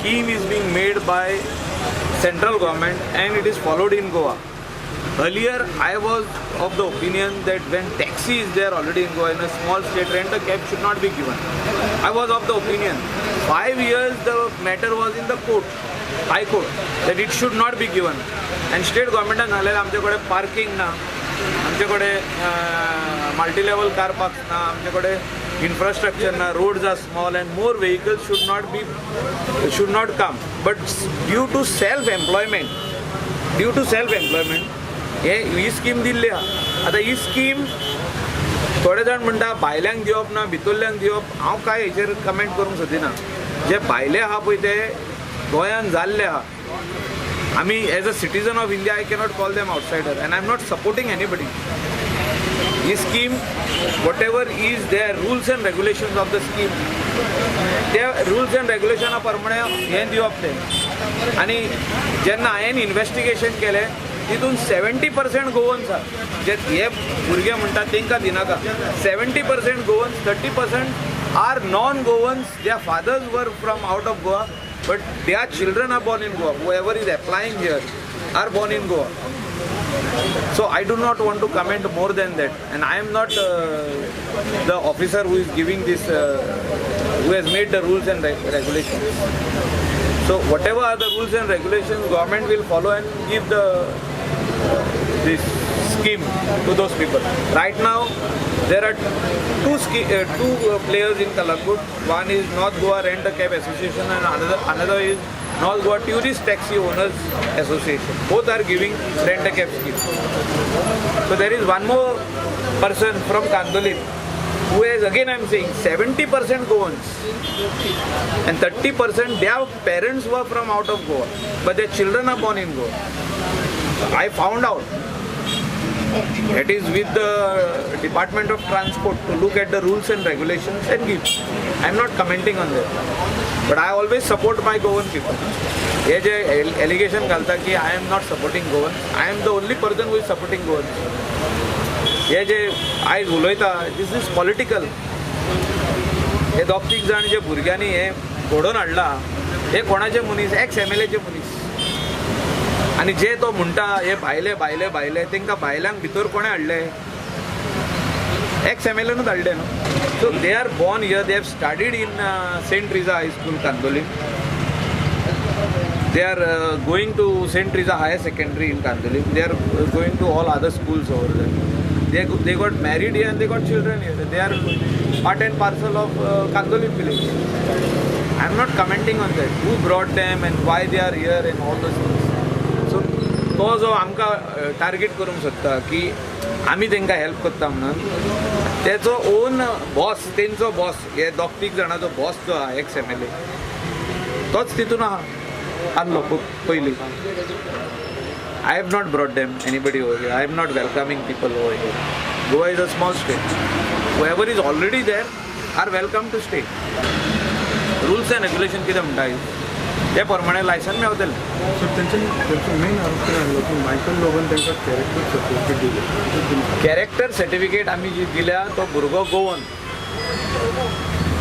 scheme is being made by central government and it is followed in Goa. Earlier, I was of the opinion that when taxi is there already in Goa, in a small state, rent a cab should not be given. I was of the opinion. 5 years the matter was in the court, High Court, that it should not be given. And state government has said, आमच्याकडे parking ना, आमच्याकडे multi-level car parks ना, आमच्याकडे infrastructure na, roads are small and more vehicles should not come. But due to self-employment, he scheme Delhi हा. आता ही scheme थोडे जाण म्हणटा भायल्यांक दिवप ना भितरल्यांक दिवप. हांव काय हेचेर कमेंट करूंक सोदिना. जे भायले आहा पळय ते गोंयान जाल्ले आहा. आमी as a citizen of India I cannot call them outsider and I am not supporting anybody. ही scheme whatever is their rules and regulations of the scheme त्या रुल्स एंड रेग्युलेशना प्रमाणे हें दिवप तें. आनी जेन्ना हांवें इन्वेस्टिगेशन केलें तितून 70% गोवन्स आहा. जे हे भुरगे म्हणटात तांकां दिनाका. 70% Goans, 30% are non Goans. their fathers were from out of Goa but their children are born in Goa. Whoever is applying here are born in Goa. So I do not want to comment more than that, and I am not the officer who is giving this, who has made the rules and regulations. So whatever are the rules and regulations, government will follow and give this scheme to those people. Right now, there are two players in Kalangut. One is North Goa Rent a Cab Association and another is North Goa Tourist Taxi Owners Association. Both are giving rent a cab scheme. So there is one more person from Kandolin who is, again I am saying, 70% Goans and 30% their parents were from out of Goa, but their children are born in Goa. I found out it is with the Department of Transport to look at the rules and regulations and give. I am not commenting on that, but I always support my Goan people. ये जे allegation घालता कि I am not supporting Goan, I am the only person who is supporting Goan. हे जे आयज उलयता, this is political. हे दोग तीग जाण जे भुरग्यांनी हे घडोवन हाडला, हे कोणाचे मनीस? एक्स MLA चे मनीस. आणि जे तो म्हणटा हे भायले भायले भायले, तांकां भायल्यांक भितर कोणें हाडले? एक्स MLAनूच हाडले न्हू. So they are born here, they have studied in St. Teresa High School, Kandolin. They are going to St. Teresa Higher Secondary in Kandolin. They are going to all other schools over there. They got married here and they got children here. They are part and parcel of Kandolin village. I am not commenting on that. Who brought them and why they are here and all those things. So तो जो आमकां target करूंक सोदता की आमी तांकां help करता म्हणून, तेचो ओन बॉस, तेंचो बॉस, हे दोग तीग जाणांचो बॉस जो आहा एक्स MLA, तोच तितून आहा आसलो पयलीं. I have not brought them, anybody over here. I am not welcoming people over here. Goa is a small state. Whoever is already there are welcome to stay. Rules and regulations कितें म्हणटा ते प्रमाणे licence मेळटलें. सो तेंचो main आरोप कितें आहलो की मायकल लोगन तांकां कॅरेक्टर सर्टिफिकेट दिलें. कॅरेक्टर सर्टिफिकेट आमी जी दिल्या तो भुरगो गोवन.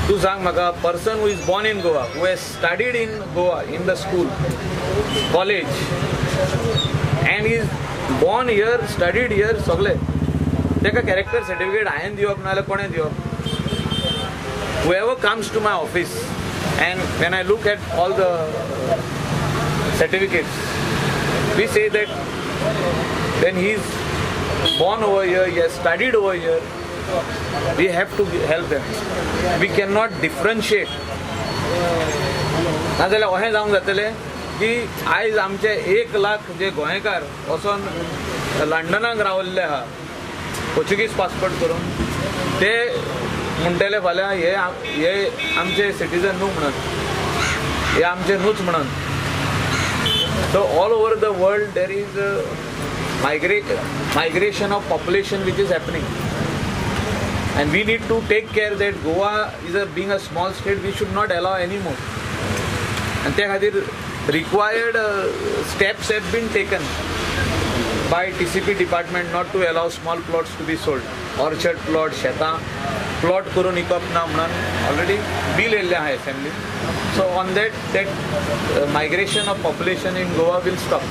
तूं सांग म्हाका, person who is born in Goa, who has studied in Goa in the school, college, and is born here, studied here, सगळे, ताका कॅरेक्टर सर्टिफिकेट हांवें दिवप ना जाल्यार कोणें दिवप? Whoever comes to my office and when I look at all the certificates, we say that when he is born over here, he has studied over here, we have to help them. We cannot differentiate. नाजाल्यार अशें जावंक जातलें की आयज आमचे 1 लाख जे गोंयकार वचोन लंडनाक रावल्ले आहा पोर्चुगीज पासपोर्ट करून, ते म्हणटले फाल्यां हे आमचे सिटीजन न्हू म्हणून, हे आमचे न्हूच म्हणून. So all over the world there is migration of population which is happening, and we need to take care that Goa is being a small state, we should not allow any more. And त्या खातीर required steps have been taken by TCP department not to allow small plots to be sold. Orchard plot, शेतां plot करून विकप ना म्हणून already bill येयल्लें आहा असेंब्लीन. So on that migration of population in Goa will stop.